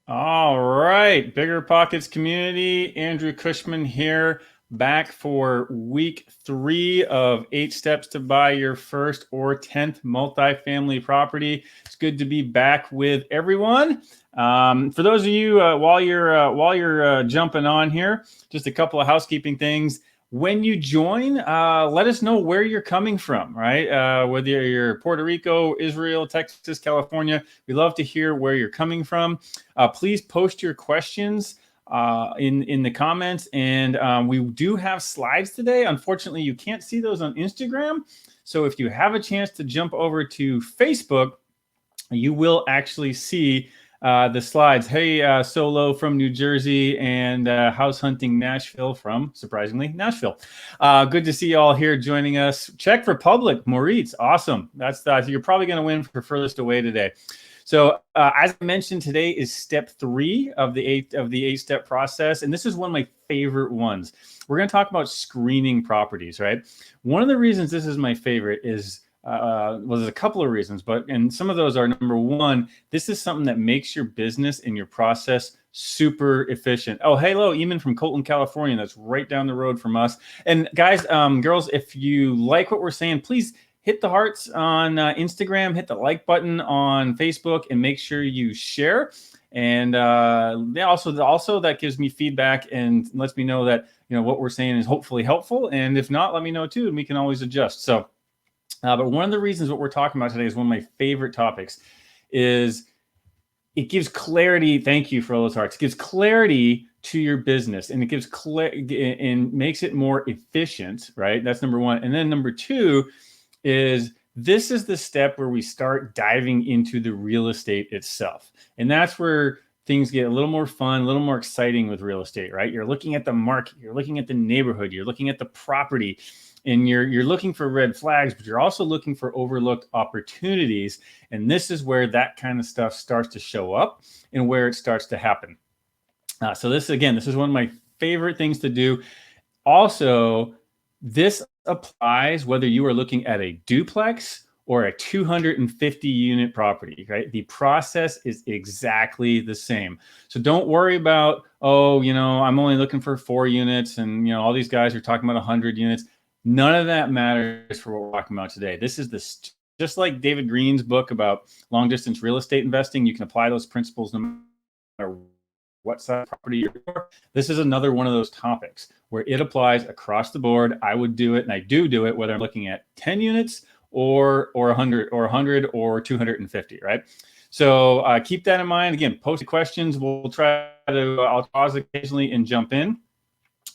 All right, Bigger Pockets community, Andrew Cushman here, back for week 3 of 8 steps to buy your first or 10th multifamily property. It's good to be back with everyone. For those of you, while you're jumping on here, just a couple of housekeeping things. When you join, let us know where you're coming from, right? Whether you're Puerto Rico, Israel, Texas, California, we love to hear where you're coming from. Please post your questions in the comments, and we do have slides today. Unfortunately, you can't see those on Instagram. So if you have a chance to jump over to Facebook, you will actually see the slides. Hey, Solo from New Jersey and House Hunting Nashville from, surprisingly, Nashville. Good to see you all here joining us. Czech Republic, Moritz, awesome. You're probably going to win for furthest away today. So as I mentioned, today is step 3 of the eight-step process, and this is one of my favorite ones. We're going to talk about screening properties, right? One of the reasons this is my favorite is well, there's a couple of reasons, and some of those are, number one, this is something that makes your business and your process super efficient. Oh, hello, Eamon from Colton, California. That's right down the road from us. And guys, girls, if you like what we're saying, please hit the hearts on Instagram, hit the like button on Facebook, and make sure you share. And also that gives me feedback and lets me know that what we're saying is hopefully helpful. And if not, let me know too, and we can always adjust. So. But one of the reasons what we're talking about today is one of my favorite topics is it gives clarity. Thank you for all those hearts. It gives clarity to your business, and it gives and makes it more efficient, right? That's number one. And then number two is this is the step where we start diving into the real estate itself. And that's where things get a little more fun, a little more exciting with real estate, right? You're looking at the market, you're looking at the neighborhood, you're looking at the property, and you're looking for red flags, but you're also looking for overlooked opportunities. And this is where that kind of stuff starts to show up and where it starts to happen. So this is one of my favorite things to do. Also, this applies whether you are looking at a duplex or a 250 unit property, right? The process is exactly the same. So don't worry about, I'm only looking for 4 units and, all these guys are talking about 100 units. None of that matters for what we're talking about today. This is just like David Green's book about long distance real estate investing. You can apply those principles no matter what size property you're for. This is another one of those topics where it applies across the board. I would do it, and I do it, whether I'm looking at 10 units or 100 or 250, right? So keep that in mind. Again, post questions. I'll pause occasionally and jump in.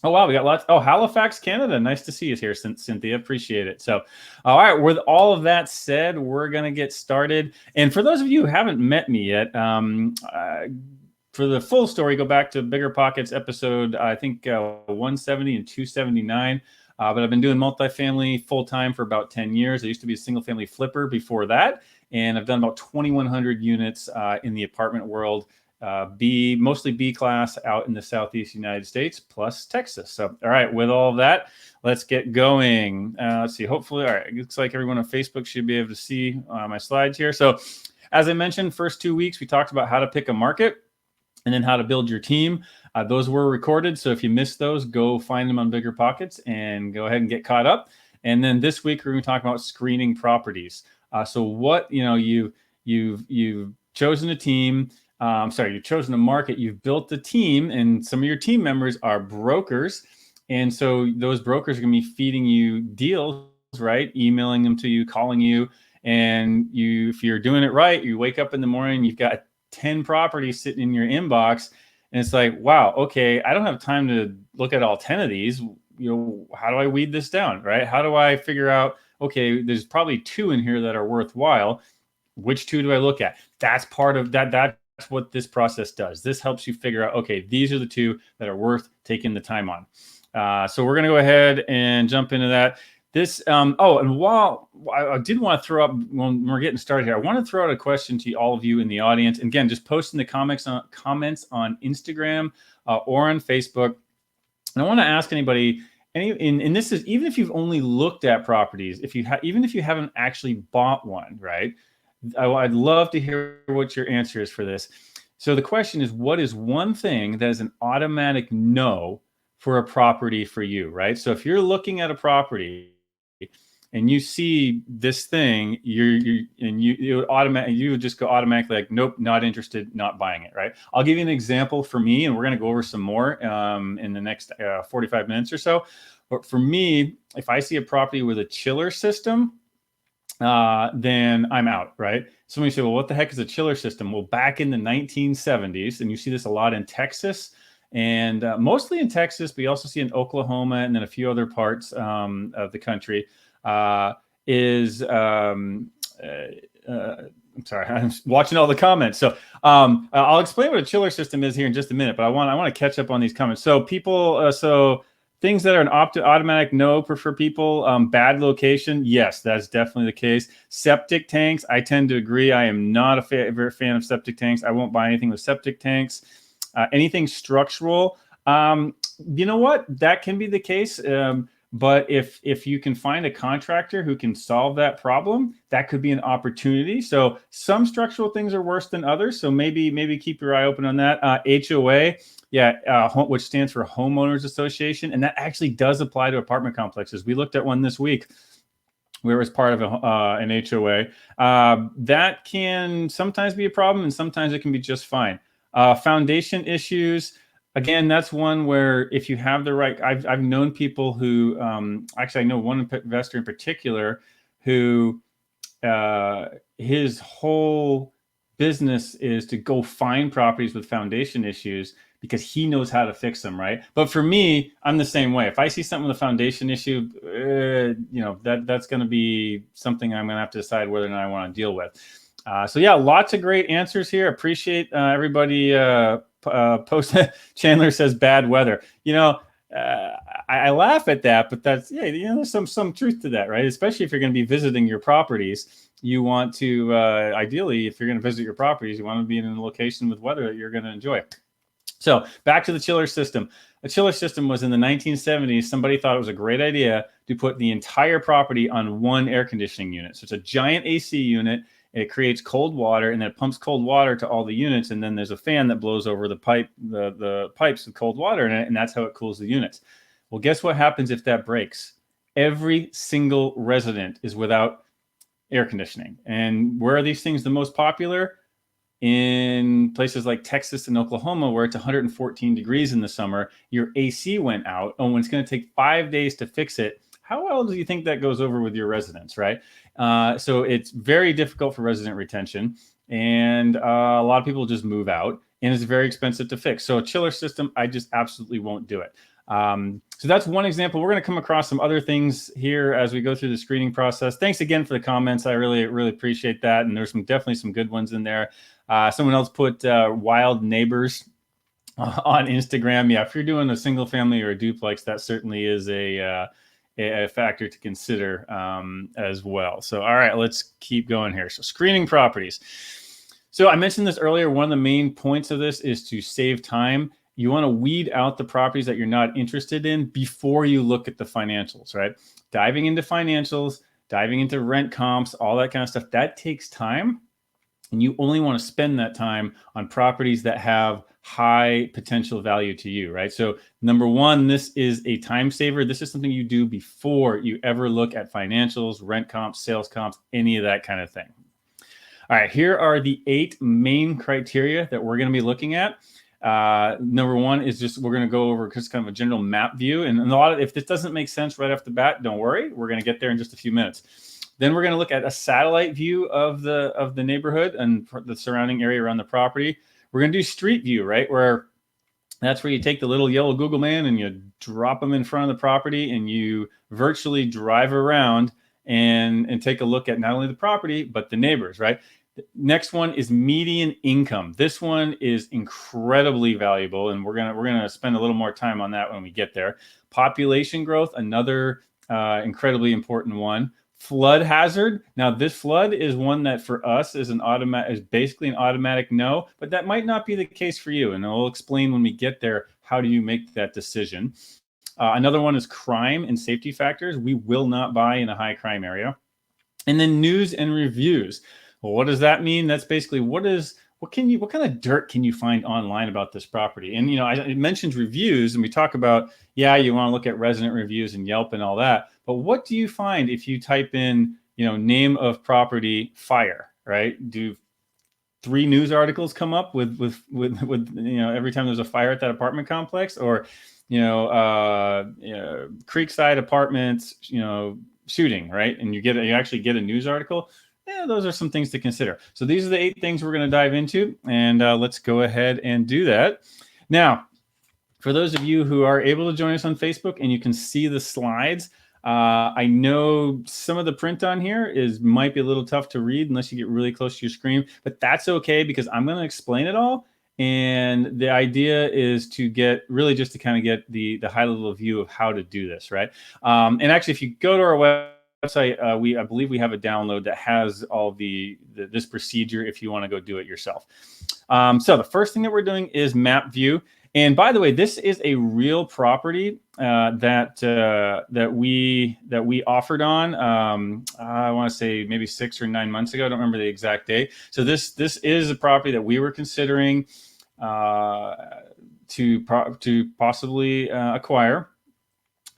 Oh, wow. We got lots. Oh, Halifax, Canada. Nice to see you here, Cynthia. Appreciate it. So, all right. With all of that said, we're going to get started. And for those of you who haven't met me yet, for the full story, go back to Bigger Pockets episode, I think 170 and 279. But I've been doing multifamily full time for about 10 years. I used to be a single family flipper before that. And I've done about 2,100 units in the apartment world. Mostly B class out in the Southeast United States plus Texas. So, all right, with all of that, let's get going. Let's see. Hopefully, all right, it looks like everyone on Facebook should be able to see my slides here. So, as I mentioned, first 2 weeks, we talked about how to pick a market and then how to build your team. Those were recorded. So if you missed those, go find them on Bigger Pockets and go ahead and get caught up. And then this week, we're going to talk about screening properties. So what, you've chosen a team. You've chosen a market, you've built the team, and some of your team members are brokers. And so those brokers are going to be feeding you deals, right? Emailing them to you, calling you. And if you're doing it right, you wake up in the morning, you've got 10 properties sitting in your inbox. And it's like, wow, okay, I don't have time to look at all 10 of these. How do I weed this down, right? How do I figure out, okay, there's probably 2 in here that are worthwhile. Which 2 do I look at? That's part of that. That's what this process does. This helps you figure out, okay, these are the 2 that are worth taking the time on. So we're going to go ahead and jump into that. And while I did want to throw up, when we're getting started here, I want to throw out a question to all of you in the audience. And again, just post in the comments on Instagram or on Facebook. And I want to ask anybody, and this is even if you've only looked at properties, even if you haven't actually bought one, right? I'd love to hear what your answer is for this. So the question is, what is one thing that is an automatic no for a property for you, right? So if you're looking at a property and you see this thing, you would just go automatically like, nope, not interested, not buying it, right? I'll give you an example for me, and we're going to go over some more in the next 45 minutes or so. But for me, if I see a property with a chiller system, then I'm out, right? Somebody say, well, what the heck is a chiller system? Well, back in the 1970s, and you see this a lot in Texas, and mostly in Texas, but you also see in Oklahoma and then a few other parts of the country, is I'm sorry, I'm watching all the comments. So I'll explain what a chiller system is here in just a minute, but I want to catch up on these comments. So people, things that are an automatic no for people, bad location, yes, that's definitely the case. Septic tanks, I tend to agree. I am not a very fan of septic tanks. I won't buy anything with septic tanks. Anything structural, you know what? That can be the case. But if you can find a contractor who can solve that problem, that could be an opportunity. So some structural things are worse than others. So maybe keep your eye open on that. HOA, which stands for Homeowners Association, and that actually does apply to apartment complexes. We looked at one this week where it was part of an HOA. That can sometimes be a problem, and sometimes it can be just fine. Foundation issues. Again, that's one where if you have the right, I've known people who, actually I know one investor in particular who his whole business is to go find properties with foundation issues because he knows how to fix them, right? But for me, I'm the same way. If I see something with a foundation issue, that's going to be something I'm going to have to decide whether or not I want to deal with. So yeah, lots of great answers here. Appreciate everybody post. Chandler says bad weather. I laugh at that, but that's there's some truth to that, right? Especially if you're going to be visiting your properties, you want to ideally, if you're going to visit your properties, you want to be in a location with weather that you're going to enjoy. So back to the chiller system. A chiller system was in the 1970s. Somebody thought it was a great idea to put the entire property on one air conditioning unit. So it's a giant AC unit. It creates cold water, and then it pumps cold water to all the units, and then there's a fan that blows over the pipes with cold water in it, and that's how it cools the units. Well, guess what happens if that breaks? Every single resident is without air conditioning. And where are these things the most popular? In places like Texas and Oklahoma, where it's 114 degrees in the summer, your AC went out. Oh, and it's going to take 5 days to fix it. How well do you think that goes over with your residents, right? So it's very difficult for resident retention, and a lot of people just move out, and it's very expensive to fix. So a chiller system, I just absolutely won't do it. So that's one example. We're going to come across some other things here as we go through the screening process. Thanks again for the comments. I really, really appreciate that. And there's definitely some good ones in there. Someone else put wild neighbors on Instagram. Yeah, if you're doing a single family or a duplex, that certainly is a factor to consider as well. So, all right, let's keep going here. So screening properties. So I mentioned this earlier. One of the main points of this is to save time. You want to weed out the properties that you're not interested in before you look at the financials, right? Diving into financials, diving into rent comps, all that kind of stuff, that takes time. And you only want to spend that time on properties that have high potential value to you, right? So number one, this is a time saver. This is something you do before you ever look at financials, rent comps, sales comps, any of that kind of thing. All right, here are the 8 main criteria that we're going to be looking at. Number one is just, we're going to go over just kind of a general map view. And a lot of, if this doesn't make sense right off the bat, don't worry. We're going to get there in just a few minutes. Then we're going to look at a satellite view of the neighborhood and the surrounding area around the property. We're going to do street view, right? That's where you take the little yellow Google man and you drop them in front of the property and you virtually drive around and take a look at not only the property, but the neighbors, right? Next one is median income. This one is incredibly valuable, and we're gonna spend a little more time on that when we get there. Population growth, another incredibly important one. Flood hazard. Now, this flood is one that for us is basically an automatic no, but that might not be the case for you, and I'll explain when we get there how do you make that decision. Another one is crime and safety factors. We will not buy in a high crime area. And then news and reviews. Well, what does that mean? That's basically what is what kind of dirt can you find online about this property? And it mentions reviews, and we talk about, yeah, you want to look at resident reviews and Yelp and all that, but what do you find if you type in, name of property fire, right? Do 3 news articles come up with every time there's a fire at that apartment complex? Or Creekside Apartments shooting, right? And you actually get a news article. Yeah, those are some things to consider. So these are the 8 things we're going to dive into, and let's go ahead and do that now. For those of you who are able to join us on Facebook and you can see the slides, I know some of the print on here might be a little tough to read unless you get really close to your screen, but that's okay because I'm going to explain it all. And the idea is to get just to kind of get the high level view of how to do this, right? And actually, if you go to our website, I believe we have a download that has all this procedure if you want to go do it yourself. So the first thing that we're doing is map view. And by the way, this is a real property that we offered on. I want to say maybe 6 or 9 months ago. I don't remember the exact date. So this is a property that we were considering to possibly acquire,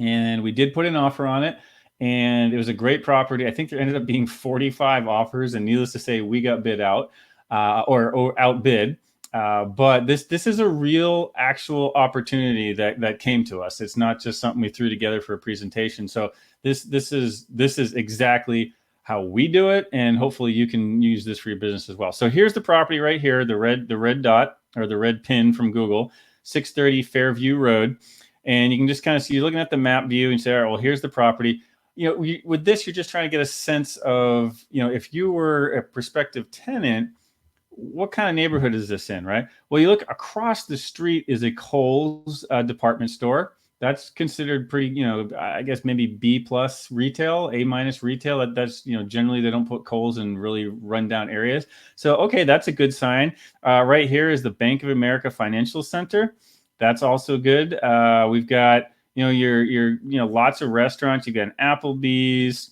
and we did put an offer on it. And it was a great property. I think there ended up being 45 offers, and needless to say, we got bid out or outbid. But this is a real actual opportunity that came to us. It's not just something we threw together for a presentation. So this is exactly how we do it, and hopefully you can use this for your business as well. So here's the property right here, the red dot or the red pin from Google, 630 Fairview Road. And you can just kind of see, you're looking at the map view and say, all right, well, here's the property. With this, you're just trying to get a sense of, if you were a prospective tenant, what kind of neighborhood is this in, right? Well, you look across the street is a Kohl's department store. That's considered pretty, I guess maybe B plus retail, A minus retail. That's, generally they don't put Kohl's in really rundown areas. So, okay, that's a good sign. Right here is the Bank of America Financial Center. That's also good. We've got, your lots of restaurants. You've got an Applebee's,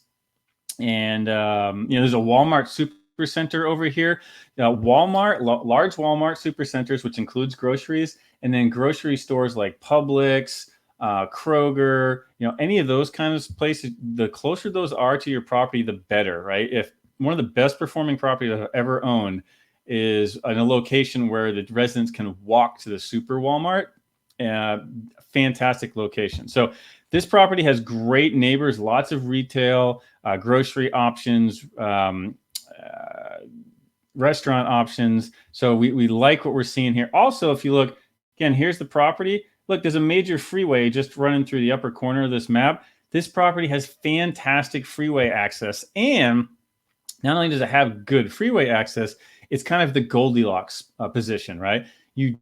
and there's a Walmart Supercenter over here. Walmart, large Walmart supercenters, which includes groceries, and then grocery stores like Publix, Kroger, any of those kind of places. The closer those are to your property, the better, right? If one of the best performing properties I've ever owned is in a location where the residents can walk to the super Walmart, fantastic location. So this property has great neighbors, lots of retail, grocery options, restaurant options. So we like what we're seeing here. Also, if you look, again, here's the property. Look, there's a major freeway just running through the upper corner of this map. This property has fantastic freeway access. And not only does it have good freeway access, it's kind of the Goldilocks position, right? You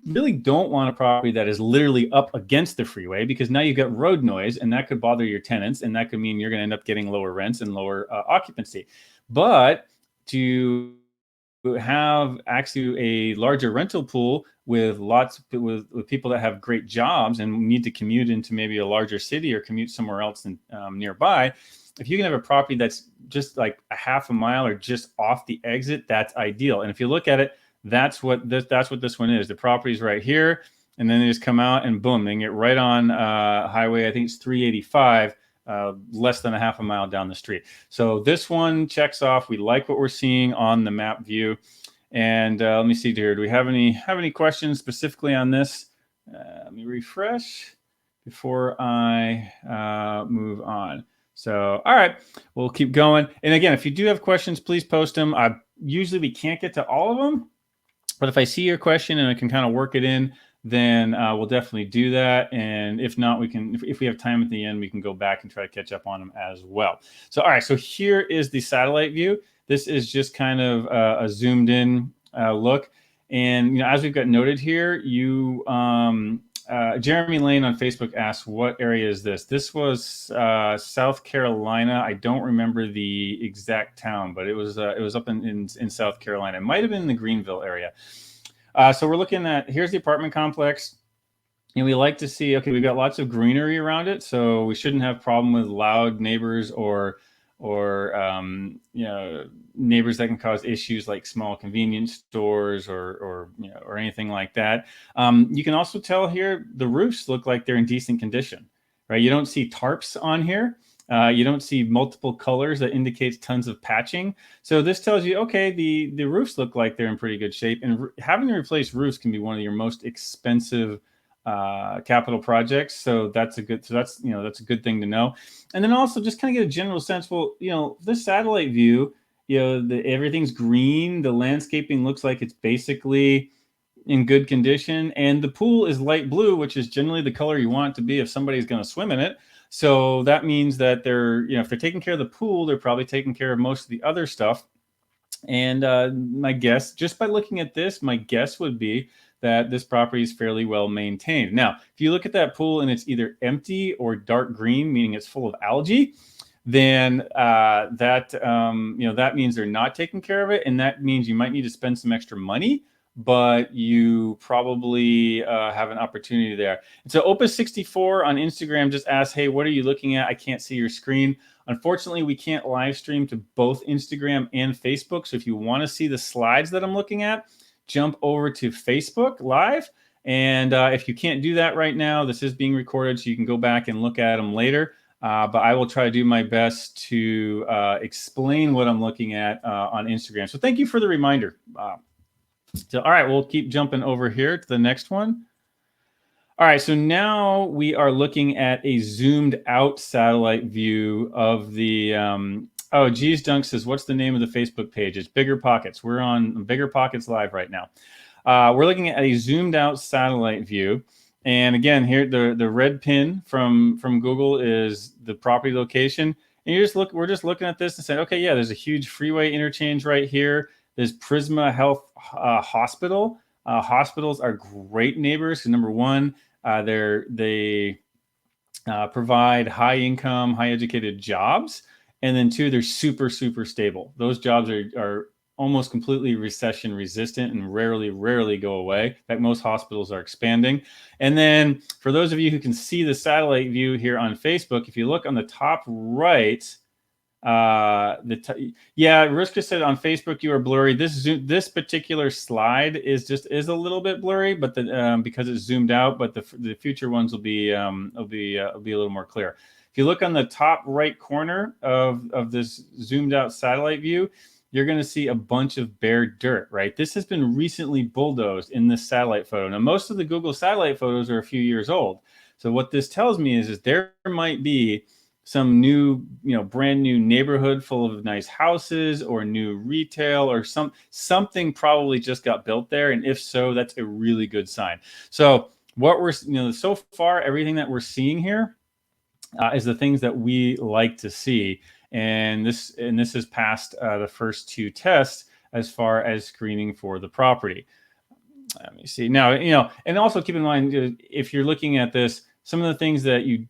really don't want a property that is literally up against the freeway, because now you've got road noise, and that could bother your tenants, and that could mean you're going to end up getting lower rents and lower occupancy. But to have actually a larger rental pool with with people that have great jobs and need to commute into maybe a larger city or commute somewhere else nearby, if you can have a property that's just like a half a mile or just off the exit, that's ideal. And if you look at it, that's what this one is. The property's right here, and then they just come out and boom, they can get right on highway. I think it's 385, less than a half a mile down the street. So this one checks off. We like what we're seeing on the map view. And let me see here. Do we have any questions specifically on this? Let me refresh before I move on. So, all right, we'll keep going. And again, if you do have questions, please post them. Usually we can't get to all of them, but if I see your question and I can kind of work it in, then we'll definitely do that. And if not, we can, if we have time at the end, we can go back and try to catch up on them as well. So, all right, so here is the satellite view. This is just kind of a zoomed in look. And, as we've got noted here, Jeremy Lane on Facebook asked, what area is this? This was South Carolina. I don't remember the exact town, but it was up in South Carolina. It might have been in the Greenville area. So we're looking at, here's the apartment complex. And we like to see, okay, we've got lots of greenery around it, so we shouldn't have problem with loud neighbors or neighbors that can cause issues like small convenience stores or anything like that. You can also tell here the roofs look like they're in decent condition, right? You don't see tarps on here. You don't see multiple colors that indicates tons of patching. So this tells you, okay, the roofs look like they're in pretty good shape. And having to replace roofs can be one of your most expensive capital projects. So that's a good thing to know. And then also just kind of get a general sense. Well, this satellite view, everything's green. The landscaping looks like it's basically in good condition, and the pool is light blue, which is generally the color you want it to be if somebody's going to swim in it. So that means that if they're taking care of the pool, they're probably taking care of most of the other stuff. And my guess, just by looking at this, my guess would be that this property is fairly well maintained. Now, if you look at that pool and it's either empty or dark green, meaning it's full of algae, then that means they're not taking care of it, and that means you might need to spend some extra money, but you probably have an opportunity there. And so Opus64 on Instagram just asked, hey, what are you looking at? I can't see your screen. Unfortunately, we can't live stream to both Instagram and Facebook. So if you want to see the slides that I'm looking at, jump over to Facebook Live. And if you can't do that right now, this is being recorded, so you can go back and look at them later. But I will try to do my best to explain what I'm looking at on Instagram. So thank you for the reminder. So, all right, we'll keep jumping over here to the next one. All right, so now we are looking at a zoomed out satellite view of the, Geez Dunk says, what's the name of the Facebook page? It's Bigger Pockets. We're on Bigger Pockets Live right now. We're looking at a zoomed out satellite view. And again, here the red pin from Google is the property location. And we're just looking at this and saying, okay, yeah, there's a huge freeway interchange right here. There's Prisma Health Hospital. Hospitals are great neighbors. So number one, they provide high income, high educated jobs. And then two, they're super, super stable. Those jobs are almost completely recession resistant and rarely go away. In fact, most hospitals are expanding. And then for those of you who can see the satellite view here on Facebook, if you look on the top right, Ruska said on Facebook you are blurry. This particular slide is a little bit blurry, but because it's zoomed out. But the future ones will be a little more clear. If you look on the top right corner of this zoomed out satellite view, you're going to see a bunch of bare dirt, right? This has been recently bulldozed in this satellite photo. Now, most of the Google satellite photos are a few years old. So what this tells me is there might be some new, brand new neighborhood full of nice houses or new retail or something probably just got built there. And if so, that's a really good sign. So what we're, so far, everything that we're seeing here is the things that we like to see. And this has passed the first two tests as far as screening for the property. Let me see now, and also keep in mind, if you're looking at this, some of the things that you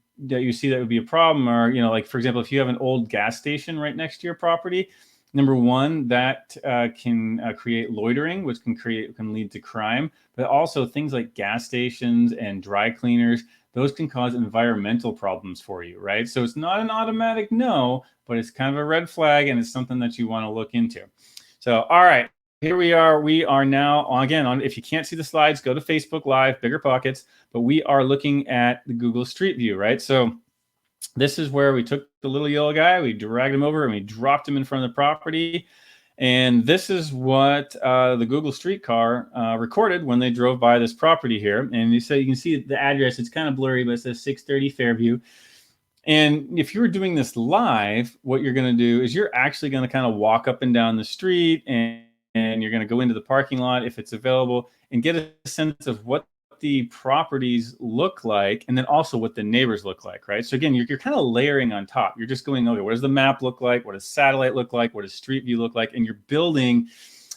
see that would be a problem are, like for example, if you have an old gas station right next to your property, number one, that can create loitering, which can lead to crime. But also things like gas stations and dry cleaners, those can cause environmental problems for you, right? So it's not an automatic no, but it's kind of a red flag, and it's something that you want to look into. So, all right, here we are. We are now, again, if you can't see the slides, go to Facebook Live, Bigger Pockets, but we are looking at the Google Street View, right? So this is where we took the little yellow guy, we dragged him over, and we dropped him in front of the property. And this is what the Google Street car recorded when they drove by this property here. And you can see the address. It's kind of blurry, but it says 630 Fairview. And if you were doing this live, what you're going to do is you're actually going to kind of walk up and down the street, and you're going to go into the parking lot if it's available and get a sense of what the properties look like, and then also what the neighbors look like, right? So again, you're kind of layering on top. You're just going, okay, what does the map look like? What does satellite look like? What does Street View look like? And you're building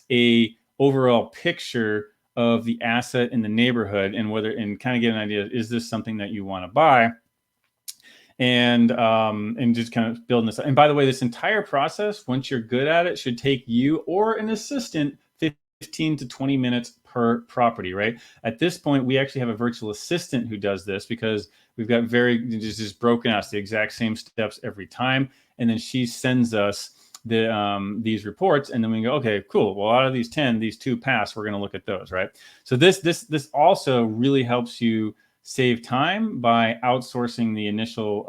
a overall picture of the asset in the neighborhood, and kind of get an idea, is this something that you want to buy? And just kind of building this. And by the way, this entire process, once you're good at it, should take you or an assistant 15 to 20 minutes per property, right? At this point, we actually have a virtual assistant who does this because we've got just broken out the exact same steps every time. and then she sends us these reports, and then we go, okay, cool. Well, out of these 10, these 2 pass. We're going to look at those, right? So this also really helps you save time by outsourcing the initial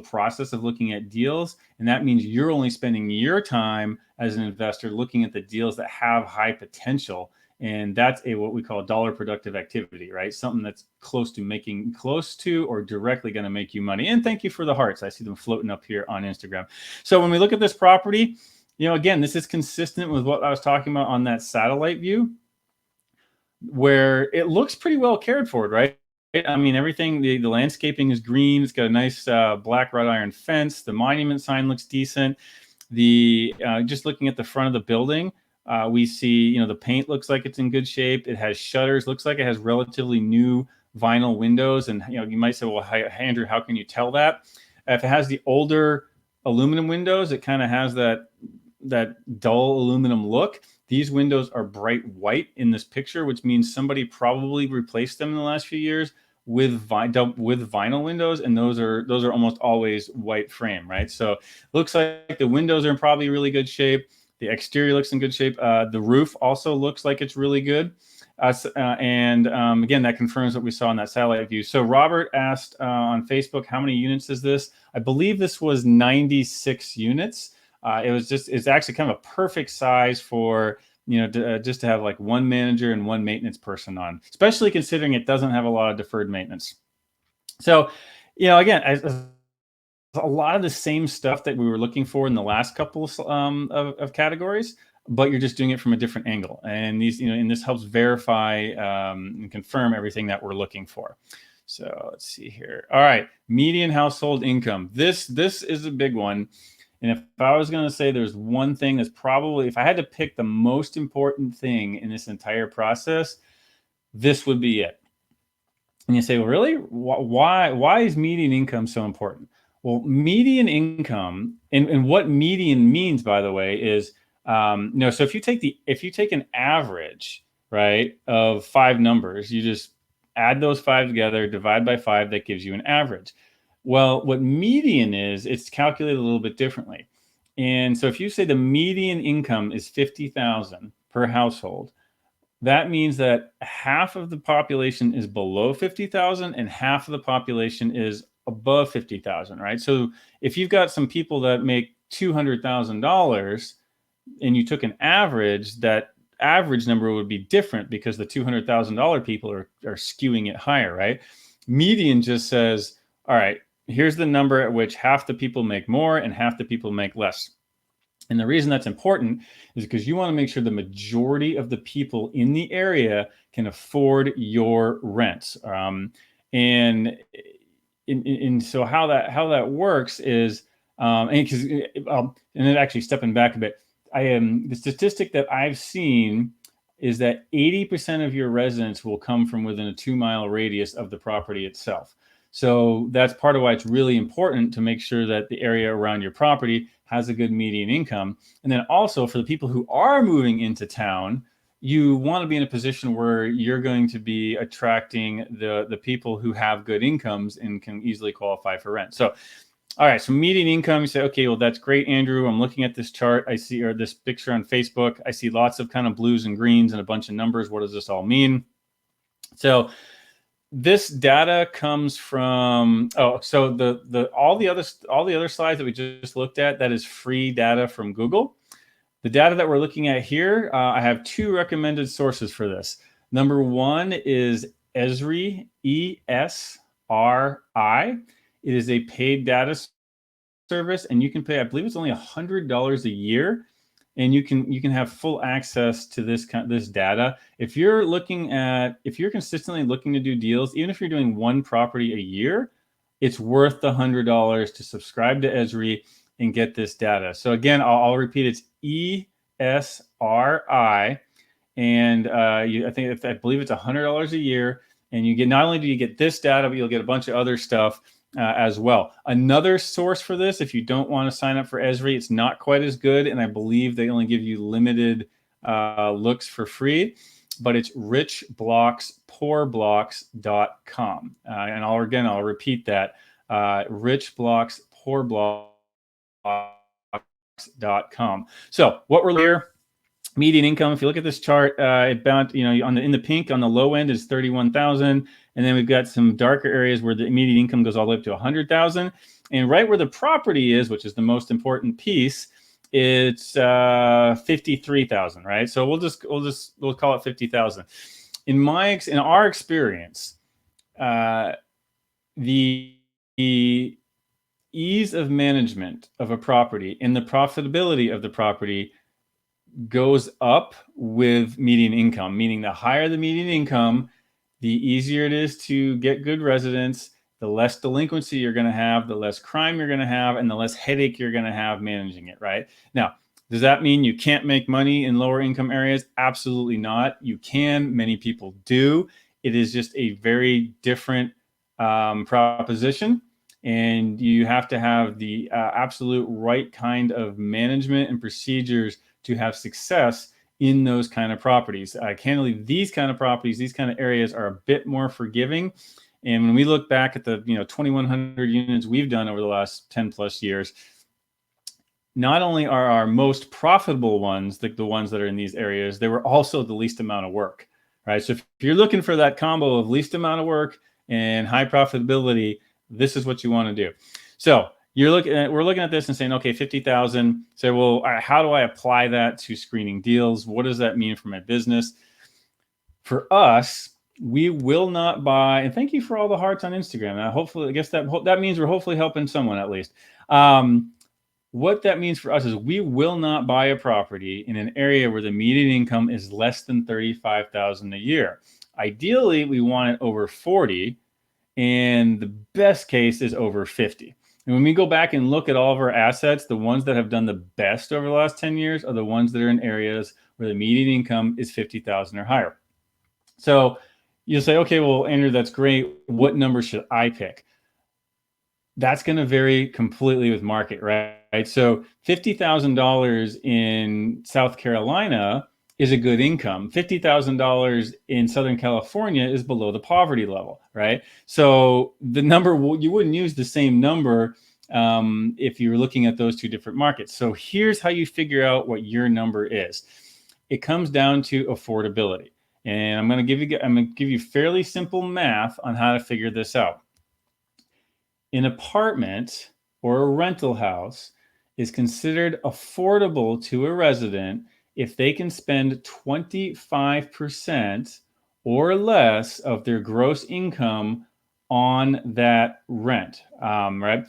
process of looking at deals, and that means you're only spending your time as an investor looking at the deals that have high potential. And that's what we call dollar productive activity, right? Something that's close to or directly going to make you money. And thank you for the hearts. I see them floating up here on Instagram. So when we look at this property, again, this is consistent with what I was talking about on that satellite view, where it looks pretty well cared for, right? I mean, everything, the landscaping is green. It's got a nice black wrought iron fence. The monument sign looks decent. Just looking at the front of the building, we see, the paint looks like it's in good shape. It has shutters, looks like it has relatively new vinyl windows. And, you might say, well, hi, Andrew, how can you tell that? If it has the older aluminum windows, it kind of has that dull aluminum look. These windows are bright white in this picture, which means somebody probably replaced them in the last few years with vinyl windows, and those are almost always white frame, right? So looks like the windows are in probably really good shape. The exterior looks in good shape. The roof also looks like it's really good. And again, that confirms what we saw in that satellite view. So Robert asked on Facebook, how many units is this? I believe this was 96 units. It's actually kind of a perfect size for, just to have like one manager and one maintenance person on, especially considering it doesn't have a lot of deferred maintenance. So, again, a lot of the same stuff that we were looking for in the last couple of categories, but you're just doing it from a different angle. And this helps verify and confirm everything that we're looking for. So let's see here. All right, median household income. This is a big one. And if I was going to say there's one thing that's probably, if I had to pick the most important thing in this entire process, this would be it. And you say, well, really? Why is median income so important? Well, median income, and what median means, by the way, is so if you take an average, right, of 5 numbers, you just add those 5 together, divide by 5, that gives you an average. Well, what median is, it's calculated a little bit differently. And so if you say the median income is $50,000 per household, that means that half of the population is below 50,000 and half of the population is above 50,000, right? So if you've got some people that make $200,000 and you took an average, that average number would be different because the $200,000 people are skewing it higher, right? Median just says, all right, here's the number at which half the people make more and half the people make less. And the reason that's important is because you want to make sure the majority of the people in the area can afford your rents. And so how that works is, and then actually stepping back a bit, the statistic that I've seen is that 80% of your residents will come from within a 2-mile radius of the property itself. So that's part of why it's really important to make sure that the area around your property has a good median income. And then also for the people who are moving into town, you want to be in a position where you're going to be attracting the people who have good incomes and can easily qualify for rent. So, all right, so median income, you say, okay, well, that's great, Andrew. I'm looking at this chart. I see, or this picture on Facebook. I see lots of kind of blues and greens and a bunch of numbers. What does this all mean? So this data comes from, so all the other slides that we just looked at, that is free data from Google. The data that we're looking at here, I have 2 recommended sources for this. Number 1 is Esri, ESRI. It is a paid data service, and you can pay, I believe it's only $100 a year, and you can have full access to this data. If you're consistently looking to do deals, even if you're doing 1 property a year, it's worth the $100 to subscribe to Esri and get this data. So again, I'll repeat, it's ESRI, and I believe it's $100 a year, and you get, not only do you get this data, but you'll get a bunch of other stuff as well. Another source for this, if you don't want to sign up for Esri, it's not quite as good, and I believe they only give you limited looks for free, but it's richblockspoorblocks.com. And I'll repeat that, richblockspoorblocks.com. So what we're here, median income. If you look at this chart, it bound, in the pink on the low end is 31,000, and then we've got some darker areas where the median income goes all the way up to 100,000, and right where the property is, which is the most important piece, it's 53,000, right? So we'll call it 50,000. In our experience, the ease of management of a property and the profitability of the property goes up with median income, meaning the higher the median income, the easier it is to get good residents, the less delinquency you're going to have, the less crime you're going to have, and the less headache you're going to have managing it, right? Now, does that mean you can't make money in lower income areas? Absolutely not. You can. Many people do. It is just a very different proposition. And you have to have the absolute right kind of management and procedures to have success in those kind of properties. Candidly, these kind of properties, these kind of areas are a bit more forgiving. And when we look back at the 2,100 units we've done over the last 10 plus years, not only are our most profitable ones, the ones that are in these areas, they were also the least amount of work, right? So if you're looking for that combo of least amount of work and high profitability, this is what you want to do. So we're looking at this and saying, okay, 50,000. Say, well, how do I apply that to screening deals? What does that mean for my business? For us, we will not buy, and thank you for all the hearts on Instagram. Hopefully, I guess that means we're hopefully helping someone at least. What that means for us is we will not buy a property in an area where the median income is less than 35,000 a year. Ideally, we want it over 40, and the best case is over 50. And when we go back and look at all of our assets, the ones that have done the best over the last 10 years are the ones that are in areas where the median income is 50,000 or higher. So you'll say, okay, well, Andrew, that's great. What number should I pick? That's going to vary completely with market, right? So $50,000 in South Carolina is a good income. $50,000 in Southern California is below the poverty level, right? So the number, you wouldn't use the same number if you were looking at those two different markets. So here's how you figure out what your number is. It comes down to affordability. And I'm going to give you fairly simple math on how to figure this out. An apartment or a rental house is considered affordable to a resident if they can spend 25% or less of their gross income on that rent, right?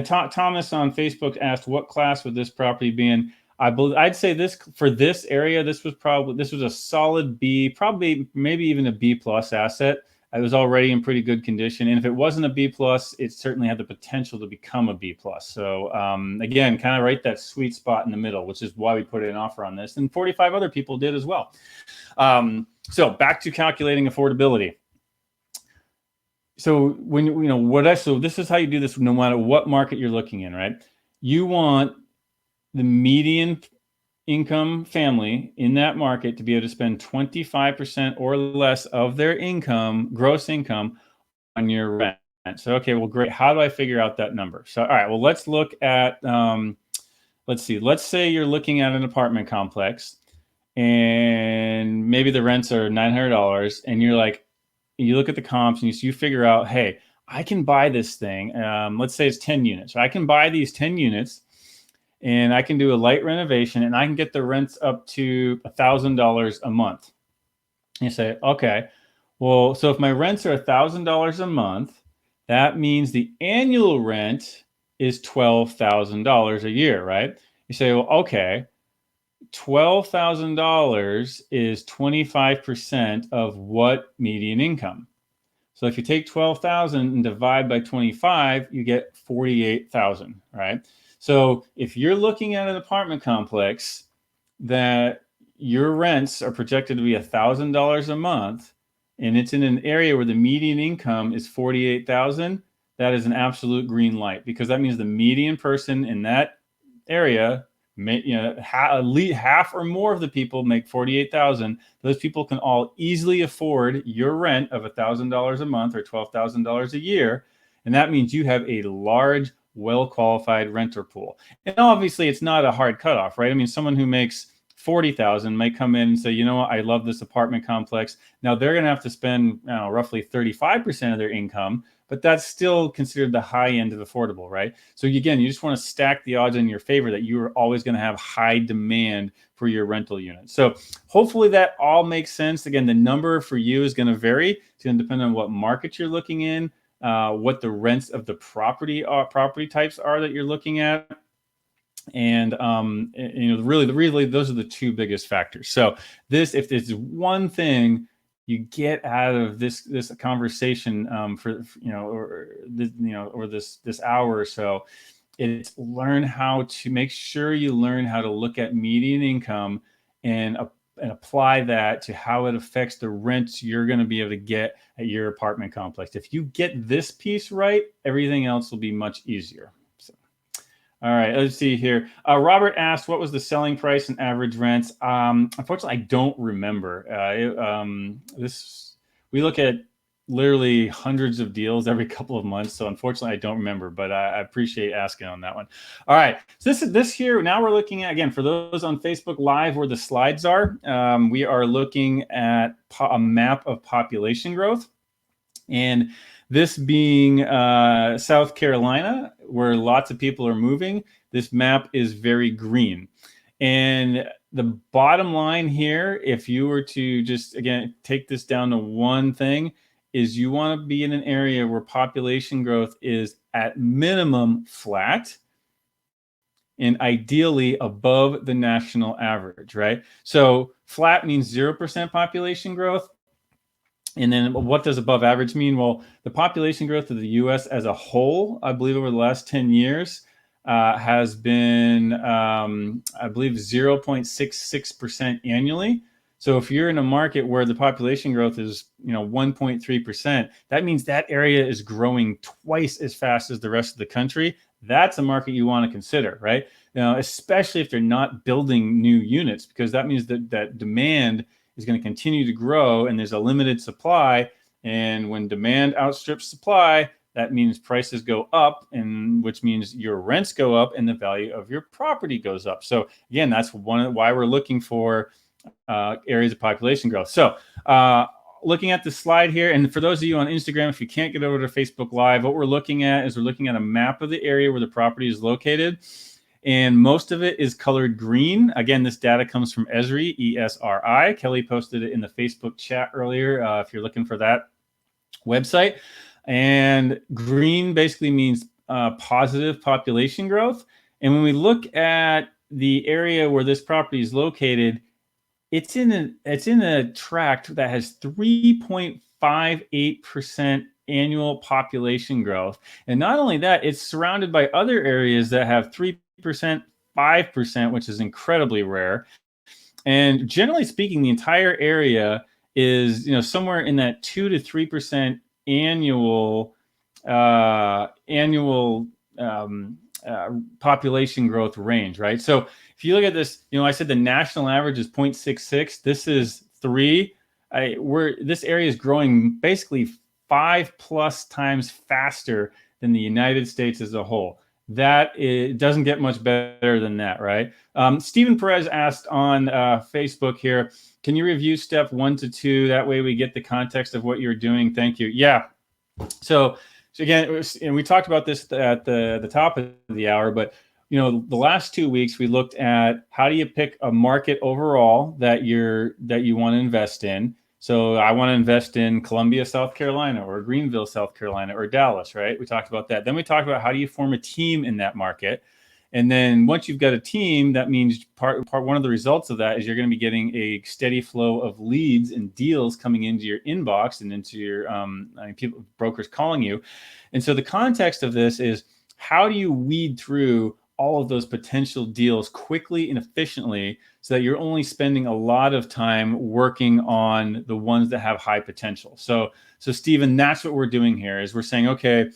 Thomas on Facebook asked, what class would this property be in? I'd say this for this area, this was a solid B, probably maybe even a B plus asset. It was already in pretty good condition, and if it wasn't a B plus, it certainly had the potential to become a B plus. So again, kind of right that sweet spot in the middle, which is why we put an offer on this, and 45 other people did as well. So back to calculating affordability. So so this is how you do this no matter what market you're looking in, right? You want the median income family in that market to be able to spend 25% or less of their income, gross income, on your rent. So, okay, well, great. How do I figure out that number? So, all right, well, let's look at, let's see. Let's say you're looking at an apartment complex and maybe the rents are $900 and you're like, you look at the comps and you figure out, hey, I can buy this thing. Let's say it's 10 units. I can buy these 10 units and I can do a light renovation and I can get the rents up to $1,000 a month. And you say, okay, well, so if my rents are $1,000 a month, that means the annual rent is $12,000 a year, right? You say, well, okay, $12,000 is 25% of what median income? So if you take 12,000 and divide by 25, you get 48,000, right? So if you're looking at an apartment complex that your rents are projected to be $1,000 a month, and it's in an area where the median income is 48,000, that is an absolute green light, because that means the median person in that area, at least half or more of the people make 48,000. Those people can all easily afford your rent of $1,000 a month or $12,000 a year, and that means you have a large, well-qualified renter pool. And obviously it's not a hard cutoff, right? I mean, someone who makes 40,000 might come in and say, you know what, I love this apartment complex. Now they're going to have to spend roughly 35% of their income, but that's still considered the high end of affordable, right? So again, you just want to stack the odds in your favor that you are always going to have high demand for your rental unit. So hopefully that all makes sense. Again, the number for you is going to vary. It's going to depend on what market you're looking in, what the rents of the property types are that you're looking at. And really, those are the two biggest factors. So if there's one thing you get out of this conversation or this hour or so, it's make sure you learn how to look at median income and apply that to how it affects the rents you're going to be able to get at your apartment complex. If you get this piece right, everything else will be much easier. All right, let's see here. Robert asked, what was the selling price and average rents? Unfortunately, I don't remember. We look at literally hundreds of deals every couple of months, so unfortunately, I don't remember, but I appreciate asking on that one. All right, so this here, now we're looking at, again, for those on Facebook Live where the slides are, we are looking at a map of population growth. And this being South Carolina, where lots of people are moving, this map is very green. And the bottom line here, if you were to just, again, take this down to one thing, is you want to be in an area where population growth is at minimum flat and ideally above the national average, right? So flat means 0% population growth. And then what does above average mean? Well, the population growth of the U.S. as a whole, I believe over the last 10 years, has been, I believe, 0.66% annually. So if you're in a market where the population growth is, 1.3%, that means that area is growing twice as fast as the rest of the country. That's a market you want to consider, right? Especially if they're not building new units, because that means that demand is going to continue to grow and there's a limited supply. And when demand outstrips supply, that means prices go up, and which means your rents go up and the value of your property goes up. So again, that's why we're looking for areas of population growth. So looking at the slide here, and for those of you on Instagram, if you can't get over to Facebook Live, what we're looking at is we're looking at a map of the area where the property is located. And most of it is colored green. Again, this data comes from Esri, ESRI. Kelly posted it in the Facebook chat earlier if you're looking for that website. And green basically means positive population growth. And when we look at the area where this property is located, it's in a tract that has 3.58% annual population growth. And not only that, it's surrounded by other areas that have 3%, 5%, which is incredibly rare. And generally speaking, the entire area is, somewhere in that 2 to 3% annual population growth range, right? So if you look at this, I said the national average is 0.66. This is 3. This area is growing basically 5+ times faster than the United States as a whole. It doesn't get much better than that, right? Stephen Perez asked on Facebook here, can you review step 1 to 2? That way we get the context of what you're doing. Thank you. Yeah. So again, and we talked about this at the top of the hour, but the last 2 weeks we looked at how do you pick a market overall that you want to invest in. So I want to invest in Columbia, South Carolina, or Greenville, South Carolina, or Dallas, right? We talked about that. Then we talked about how do you form a team in that market. And then once you've got a team, that means one of the results of that is you're going to be getting a steady flow of leads and deals coming into your inbox and into your brokers calling you. And so the context of this is how do you weed through all of those potential deals quickly and efficiently so that you're only spending a lot of time working on the ones that have high potential. So Stephen, that's what we're doing here is we're saying, okay,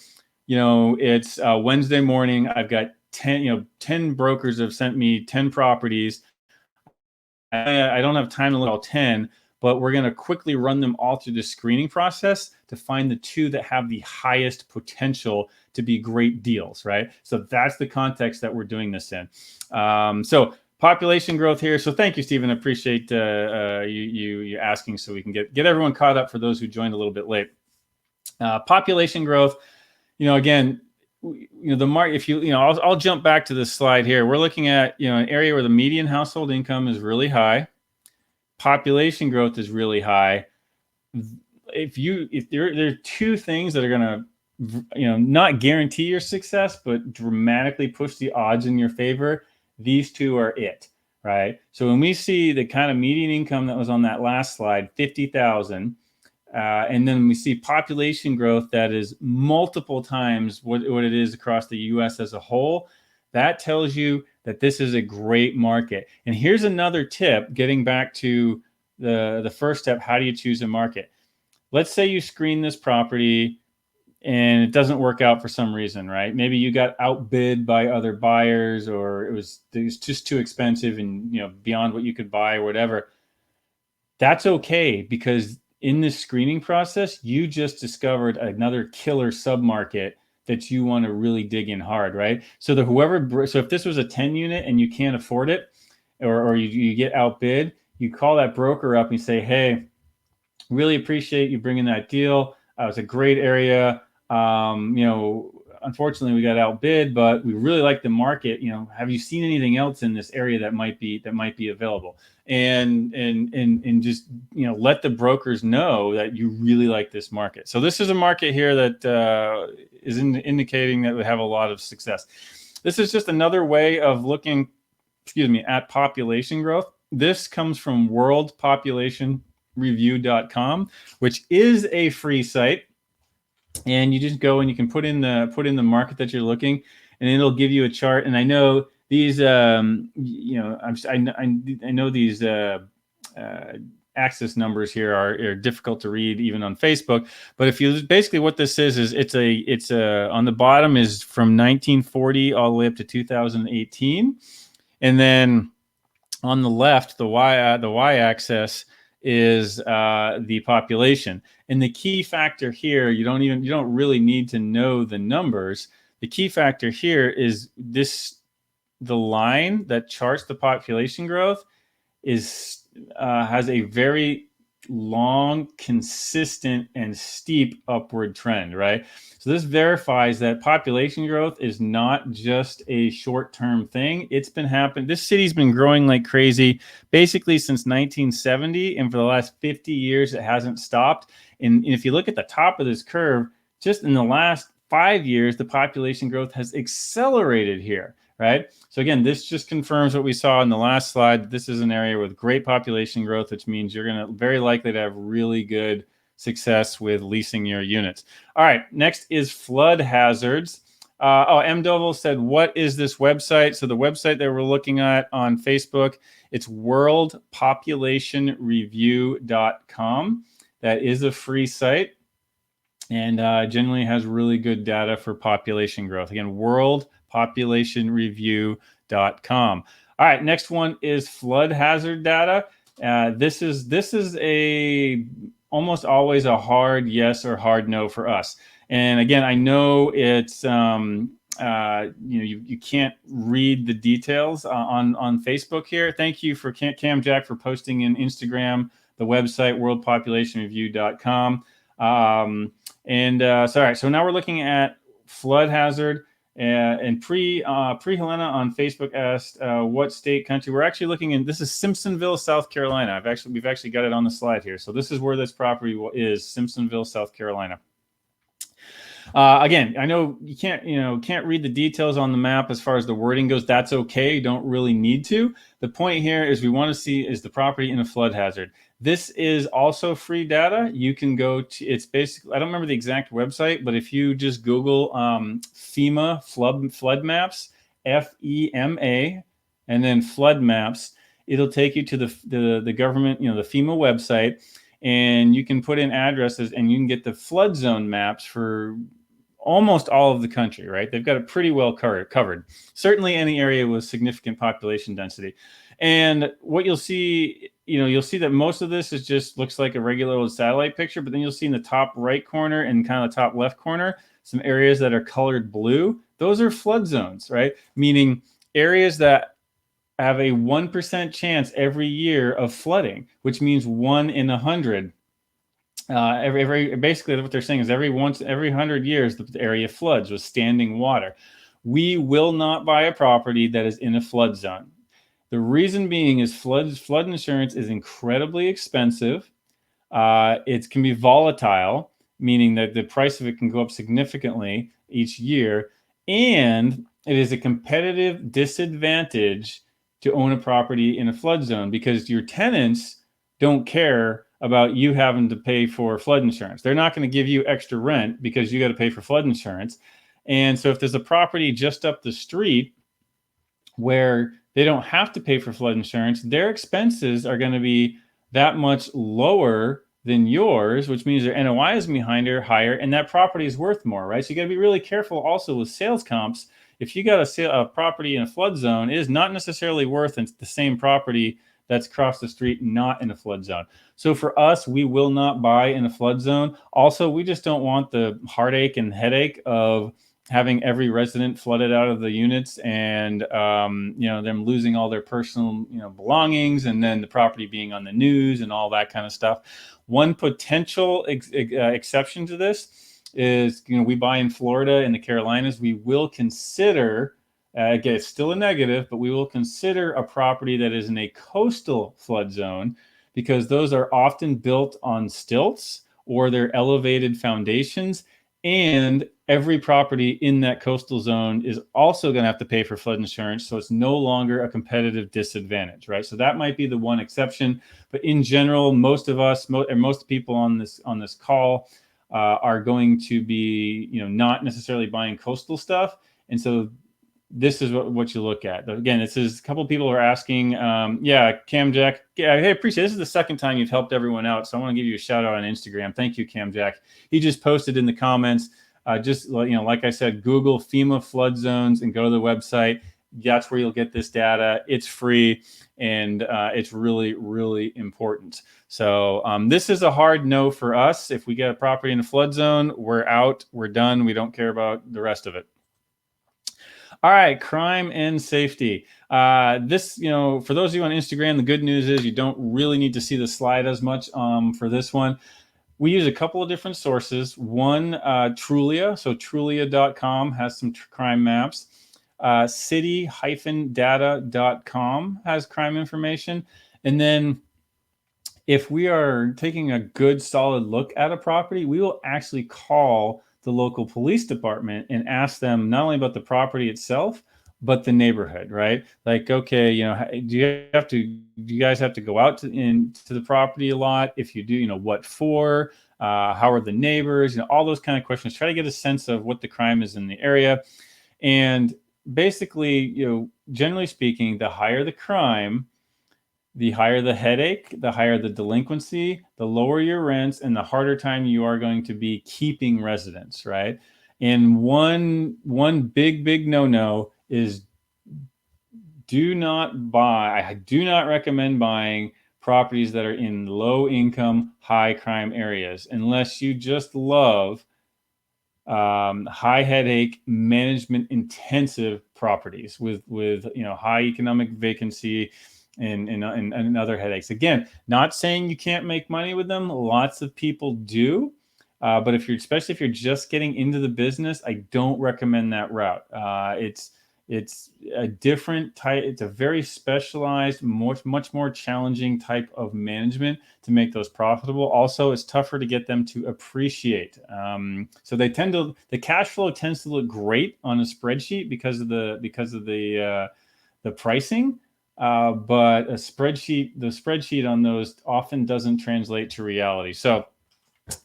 it's Wednesday morning. I've got 10 brokers have sent me 10 properties. I don't have time to look at all 10, but we're going to quickly run them all through the screening process to find the 2 that have the highest potential to be great deals, right? So that's the context that we're doing this in. So population growth here. So thank you, Stephen. I appreciate you asking so we can get everyone caught up for those who joined a little bit late. Population growth, again, the market, if I'll jump back to this slide here. We're looking at, an area where the median household income is really high. Population growth is really high. If there are 2 things that are going to, not guarantee your success, but dramatically push the odds in your favor, these 2 are it, right? So when we see the kind of median income that was on that last slide, 50,000, and then we see population growth that is multiple times what it is across the U.S. as a whole, that tells you that this is a great market. And here's another tip, getting back to the first step, how do you choose a market? Let's say you screen this property and it doesn't work out for some reason, right? Maybe you got outbid by other buyers, or it was just too expensive and beyond what you could buy or whatever. That's okay, because in this screening process, you just discovered another killer submarket that you want to really dig in hard, right? So if this was a 10 unit and you can't afford it, or you get outbid, you call that broker up and you say, hey, really appreciate you bringing that deal. It was a great area. Unfortunately we got outbid, but we really like the market. Have you seen anything else in this area that might be available? And just, let the brokers know that you really like this market. So this is a market here that is indicating that we have a lot of success. This is just another way of looking, at population growth. This comes from worldpopulationreview.com, which is a free site. And you just go and you can put in the market that you're looking, and it'll give you a chart. And I know these, I know these axis numbers here are difficult to read even on Facebook. But if you basically, what this is it's on the bottom is from 1940 all the way up to 2018, and then on the left, the y-axis is the population. And the key factor here, you don't really need to know the numbers. The key factor here is the line that charts the population growth has a very long, consistent, and steep upward trend, right? So this verifies that population growth is not just a short-term thing. It's been happening. This city's been growing like crazy basically since 1970, and for the last 50 years, it hasn't stopped. And if you look at the top of this curve, just in the last 5 years, the population growth has accelerated here, right? So again, this just confirms what we saw in the last slide. This is an area with great population growth, which means you're going to very likely to have really good success with leasing your units. All right, next is flood hazards. M. Doval said, what is this website? So the website that we're looking at on Facebook, it's worldpopulationreview.com. That is a free site, and generally has really good data for population growth. Again, worldpopulationreview.com. All right, next one is flood hazard data. This is a almost always a hard yes or hard no for us. And again, I know it's you can't read the details on Facebook here. Thank you for Cam Jack for posting in Instagram the website worldpopulationreview.com. So now we're looking at flood hazard. And pre Helena on Facebook asked what state, country. We're actually looking in. This is Simpsonville, South Carolina. We've actually got it on the slide here. So this is where this property is, Simpsonville, South Carolina. Again, I know you can't read the details on the map as far as the wording goes. That's okay. You don't really need to. The point here is we want to see, is the property in a flood hazard. This is also free data. You can go to, it's basically, I don't remember the exact website, but if you just Google FEMA flood maps, FEMA, and then flood maps, it'll take you to the government, the FEMA website, and you can put in addresses and you can get the flood zone maps for almost all of the country, right? They've got it pretty well covered. Certainly any area with significant population density. And what you'll see, you'll see that most of this is just looks like a regular old satellite picture, but then you'll see in the top right corner and kind of the top left corner, some areas that are colored blue. Those are flood zones, right? Meaning areas that have a 1% chance every year of flooding, which means 1 in 100. Every basically what they're saying is every 100 years the area floods with standing water. We will not buy a property that is in a flood zone. The reason being is flood insurance is incredibly expensive. It can be volatile, meaning that the price of it can go up significantly each year, and it is a competitive disadvantage to own a property in a flood zone because your tenants don't care about you having to pay for flood insurance. They're not going to give you extra rent because you got to pay for flood insurance. And so if there's a property just up the street where they don't have to pay for flood insurance, their expenses are going to be that much lower than yours, which means their NOI is higher, and that property is worth more, right? So you got to be really careful also with sales comps. If you got a property in a flood zone, it is not necessarily worth the same property that's across the street, not in a flood zone. So for us, we will not buy in a flood zone. Also, we just don't want the heartache and headache of having every resident flooded out of the units and them losing all their personal belongings, and then the property being on the news and all that kind of stuff. One potential exception to this is we buy in Florida and the Carolinas. We will consider, again, it's still a negative, but we will consider a property that is in a coastal flood zone because those are often built on stilts or they're elevated foundations, and every property in that coastal zone is also going to have to pay for flood insurance. So it's no longer a competitive disadvantage, right? So that might be the one exception. But in general, most of us, most people on this call are going to be, not necessarily buying coastal stuff. And so this is what you look at. Again, this is a couple of people are asking, Cam Jack. Yeah, hey, appreciate it. This is the second time you've helped everyone out. So I want to give you a shout out on Instagram. Thank you, Cam Jack. He just posted in the comments, like I said, Google FEMA flood zones and go to the website. That's where you'll get this data. It's free, and it's really, really important. So this is a hard no for us. If we get a property in a flood zone, we're out. We're done. We don't care about the rest of it. All right, crime and safety. This, for those of you on Instagram, the good news is you don't really need to see the slide as much for this one. We use a couple of different sources. One, Trulia. So Trulia.com has some crime maps. City-data.com has crime information. And then if we are taking a good solid look at a property, we will actually call the local police department and ask them not only about the property itself, but the neighborhood, right? Like, okay, do you guys have to go out into the property a lot? If you do, what for? How are the neighbors? All those kind of questions. Try to get a sense of what the crime is in the area. And basically, generally speaking, the higher the crime, the higher the headache, the higher the delinquency, the lower your rents, and the harder time you are going to be keeping residents, right? And one big no-no is I do not recommend buying properties that are in low income, high crime areas unless you just love high headache, management intensive properties with high economic vacancy and other headaches. Again, not saying you can't make money with them. Lots of people do. But especially if you're just getting into the business, I don't recommend that route. It's a different type. It's a very specialized, much more challenging type of management to make those profitable. Also, it's tougher to get them to appreciate. So the cash flow tends to look great on a spreadsheet because of the pricing. But the spreadsheet on those often doesn't translate to reality. So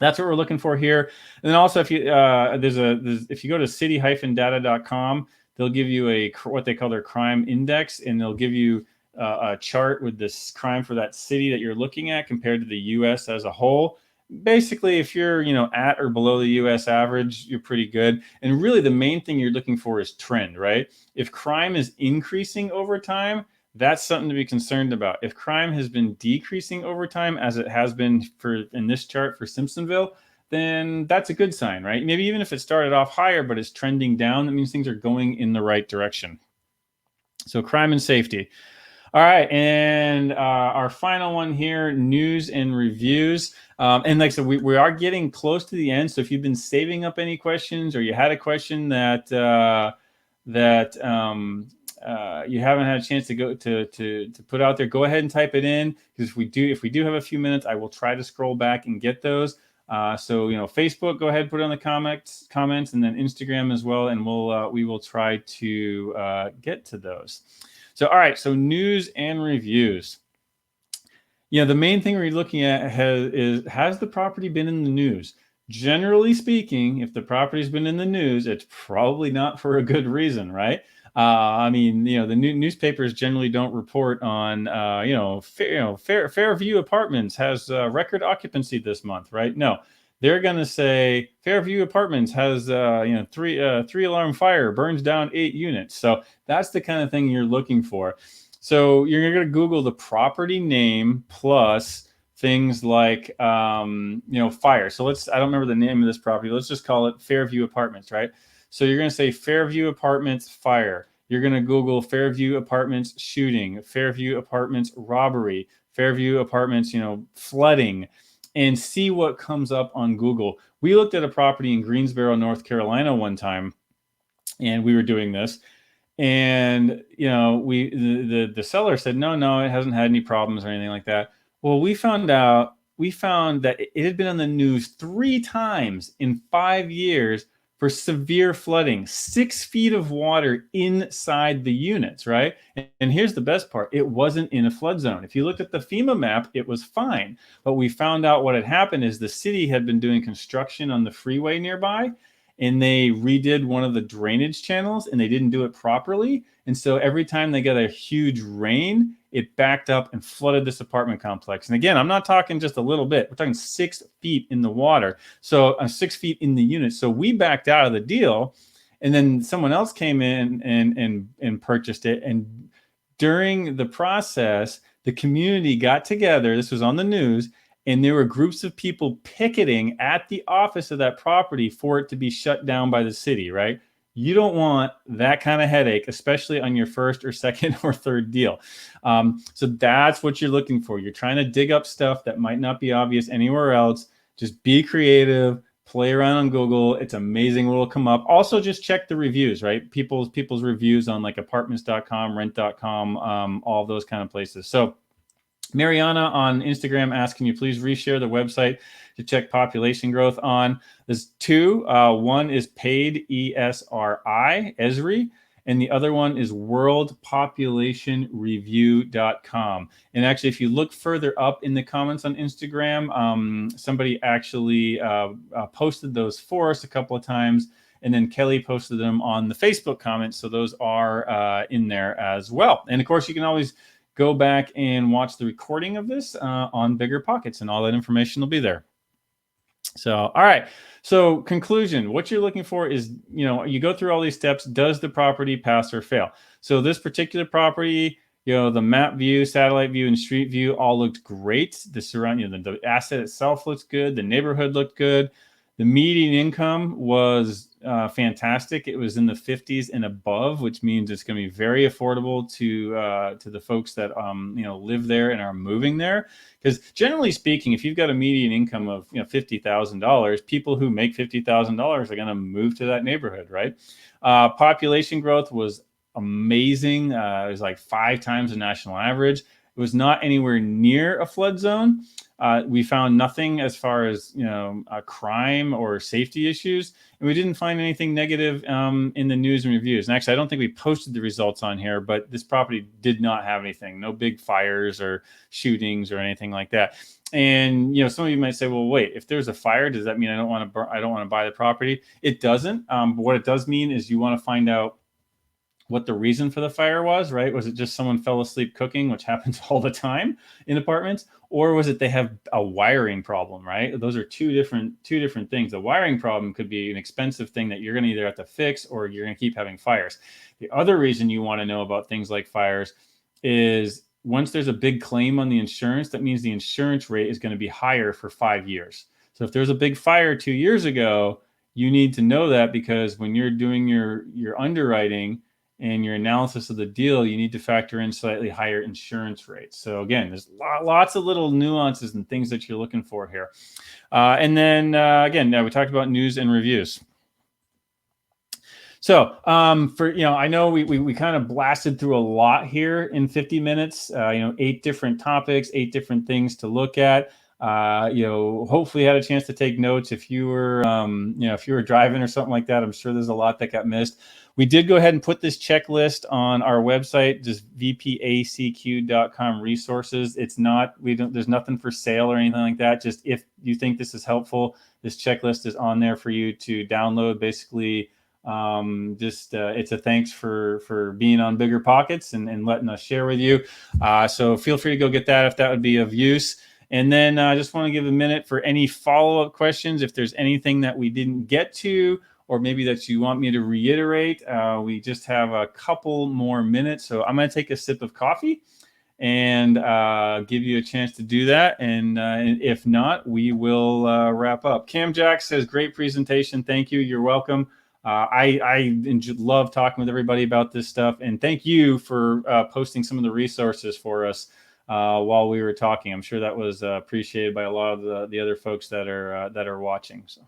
that's what we're looking for here. And then also, if you if you go to city-data.com, they'll give you what they call their crime index, and they'll give you a chart with this crime for that city that you're looking at compared to the U.S. as a whole. Basically, if you're at or below the U.S. average, you're pretty good. And really, the main thing you're looking for is trend, right? If crime is increasing over time, that's something to be concerned about. If crime has been decreasing over time, as it has been in this chart for Simpsonville, then that's a good sign, right? Maybe even if it started off higher, but it's trending down, that means things are going in the right direction. So crime and safety. All right, and our final one here, news and reviews. And like I said, we are getting close to the end. So if you've been saving up any questions, or you had a question that you haven't had a chance to go to put out there, go ahead and type it in, because if we do have a few minutes, I will try to scroll back and get those. So Facebook, go ahead, put it on the comments, and then Instagram as well, and we will try to get to those. So, all right, so news and reviews. The main thing we're looking at has the property been in the news? Generally speaking, if the property's been in the news, it's probably not for a good reason, right? I mean, the newspapers generally don't report on, Fairview Apartments has record occupancy this month, right? No, they're going to say Fairview Apartments has, three alarm fire, burns down 8 units. So that's the kind of thing you're looking for. So you're going to Google the property name plus things like, fire. So I don't remember the name of this property. Let's just call it Fairview Apartments, right? So you're going to say Fairview Apartments fire. You're going to Google Fairview Apartments shooting, Fairview Apartments robbery, Fairview Apartments, flooding, and see what comes up on Google. We looked at a property in Greensboro, North Carolina one time, and we were doing this. And the seller said, no, it hasn't had any problems or anything like that. Well, we found that it had been on the news 3 times in 5 years for severe flooding, 6 feet of water inside the units, right? And here's the best part. It wasn't in a flood zone. If you looked at the FEMA map, it was fine. But we found out what had happened is the city had been doing construction on the freeway nearby, and they redid one of the drainage channels, and they didn't do it properly. And so every time they got a huge rain, it backed up and flooded this apartment complex. And again, I'm not talking just a little bit. We're talking 6 feet in the water. So 6 feet in the unit. So we backed out of the deal, and then someone else came in and purchased it. And during the process, the community got together. This was on the news. And there were groups of people picketing at the office of that property for it to be shut down by the city, right? You don't want that kind of headache, especially on your first or second or third deal. So that's what you're looking for. You're trying to dig up stuff that might not be obvious anywhere else. Just be creative, play around on Google. It's amazing what will come up. Also, just check the reviews, right? People's reviews on like apartments.com, rent.com, all those kind of places. So Mariana on Instagram asked, can you please reshare the website to check population growth on? There's 2. One is paid, ESRI, and the other one is worldpopulationreview.com. And actually, if you look further up in the comments on Instagram, somebody actually posted those for us a couple of times, and then Kelly posted them on the Facebook comments. So those are in there as well. And of course, you can always go back and watch the recording of this on Bigger Pockets, and all that information will be there. So, all right. So conclusion, what you're looking for is, you go through all these steps. Does the property pass or fail? So this particular property, the map view, satellite view, and street view all looked great. The the asset itself looks good. The neighborhood looked good. The median income was fantastic. It was in the 50s and above, which means it's going to be very affordable to the folks that live there and are moving there. Because generally speaking, if you've got a median income of $50,000, people who make $50,000 are going to move to that neighborhood, right? Population growth was amazing. It was like 5 times the national average. It was not anywhere near a flood zone. We found nothing as far as crime or safety issues, and we didn't find anything negative in the news and reviews. And actually, I don't think we posted the results on here, but this property did not have anything, no big fires or shootings or anything like that. And some of you might say, well, wait, if there's a fire, does that mean I don't want to buy the property? It doesn't. But what it does mean is you want to find out what the reason for the fire was, right? Was it just someone fell asleep cooking, which happens all the time in apartments? Or was it they have a wiring problem, right? Those are two different things. The wiring problem could be an expensive thing that you're going to either have to fix, or you're going to keep having fires. The other reason you want to know about things like fires is once there's a big claim on the insurance, that means the insurance rate is going to be higher for 5 years. So if there's a big fire 2 years ago, you need to know that, because when you're doing your underwriting and your analysis of the deal, you need to factor in slightly higher insurance rates. So again, there's lots of little nuances and things that you're looking for here. And then again, we talked about news and reviews. So for, I know we kind of blasted through a lot here in 50 minutes, 8 different topics, 8 different things to look at. Hopefully had a chance to take notes. If you were, if you were driving or something like that, I'm sure there's a lot that got missed. We did go ahead and put this checklist on our website, just vpacq.com resources. It's not, there's nothing for sale or anything like that. Just if you think this is helpful, this checklist is on there for you to download. Basically, it's a thanks for being on Bigger Pockets and letting us share with you. So feel free to go get that if that would be of use. And then I just want to give a minute for any follow-up questions. If there's anything that we didn't get to, or maybe that you want me to reiterate, we just have a couple more minutes. So I'm going to take a sip of coffee and give you a chance to do that. And if not, we will wrap up. Cam Jack says, great presentation. Thank you. You're welcome. I love talking with everybody about this stuff. And thank you for posting some of the resources for us while we were talking. I'm sure that was appreciated by a lot of the other folks that are watching. So.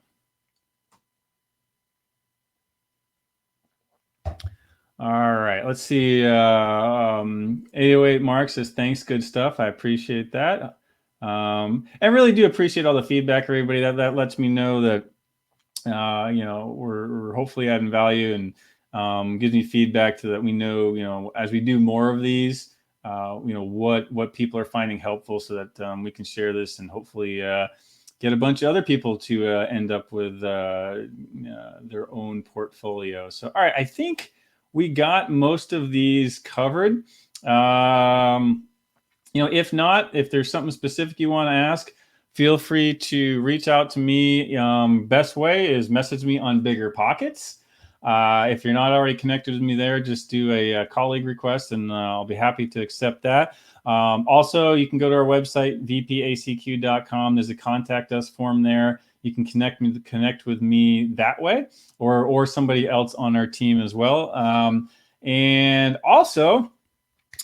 All right, let's see. 808 Mark says, thanks, good stuff. I appreciate that. I really do appreciate all the feedback, everybody. That lets me know that we're hopefully adding value, and gives me feedback to that we know, as we do more of these, what people are finding helpful, so that we can share this and hopefully get a bunch of other people to end up with their own portfolio. So, all right, I think we got most of these covered. If not, if there's something specific you want to ask, feel free to reach out to me. Best way is message me on Bigger Pockets. If you're not already connected with me there, just do a colleague request, and I'll be happy to accept that. Also, you can go to our website, vpacq.com. There's a contact us form there. You can connect with me that way, or somebody else on our team as well. And also,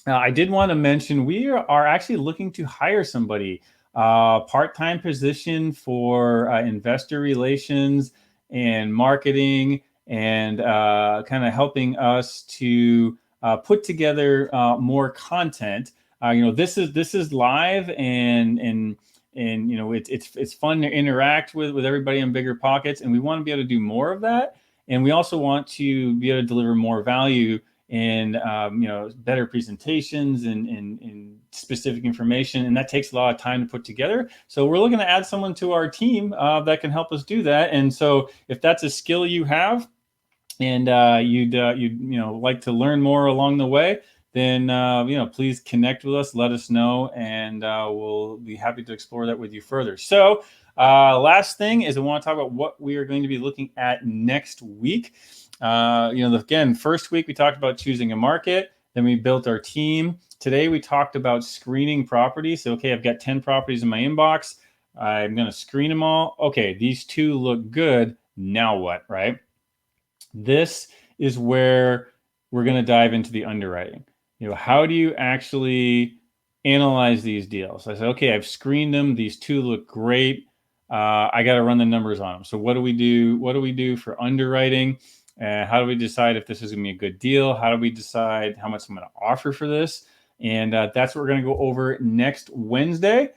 I did want to mention we are actually looking to hire somebody, part-time position for investor relations and marketing, and kind of helping us to put together more content. This is live, and it's fun to interact with everybody in Bigger Pockets, and we want to be able to do more of that. And we also want to be able to deliver more value and better presentations and specific information, and that takes a lot of time to put together. So we're looking to add someone to our team that can help us do that. And so if that's a skill you have, and you'd like to learn more along the way, then please connect with us, let us know, and we'll be happy to explore that with you further. So last thing is I want to talk about what we are going to be looking at next week. Again, first week we talked about choosing a market, then we built our team. Today we talked about screening properties. So, okay, I've got 10 properties in my inbox. I'm going to screen them all. Okay, these 2 look good. Now what, right? This is where we're going to dive into the underwriting. How do you actually analyze these deals? I said, okay, I've screened them. These 2 look great. I got to run the numbers on them. So what do we do? What do we do for underwriting? How do we decide if this is going to be a good deal? How do we decide how much I'm going to offer for this? And that's what we're going to go over next Wednesday.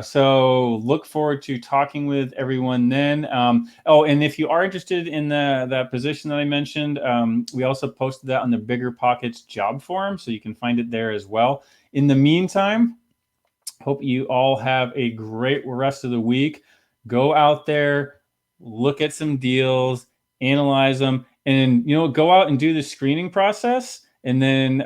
So look forward to talking with everyone then. And if you are interested in that position that I mentioned, we also posted that on the Bigger Pockets job forum, so you can find it there as well. In the meantime, hope you all have a great rest of the week. Go out there, look at some deals, analyze them, and go out and do the screening process. And then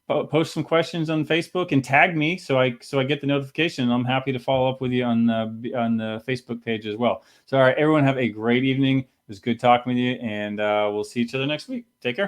post some questions on Facebook and tag me so I get the notification. And I'm happy to follow up with you on the Facebook page as well. So all right, everyone, have a great evening. It was good talking with you, and we'll see each other next week. Take care.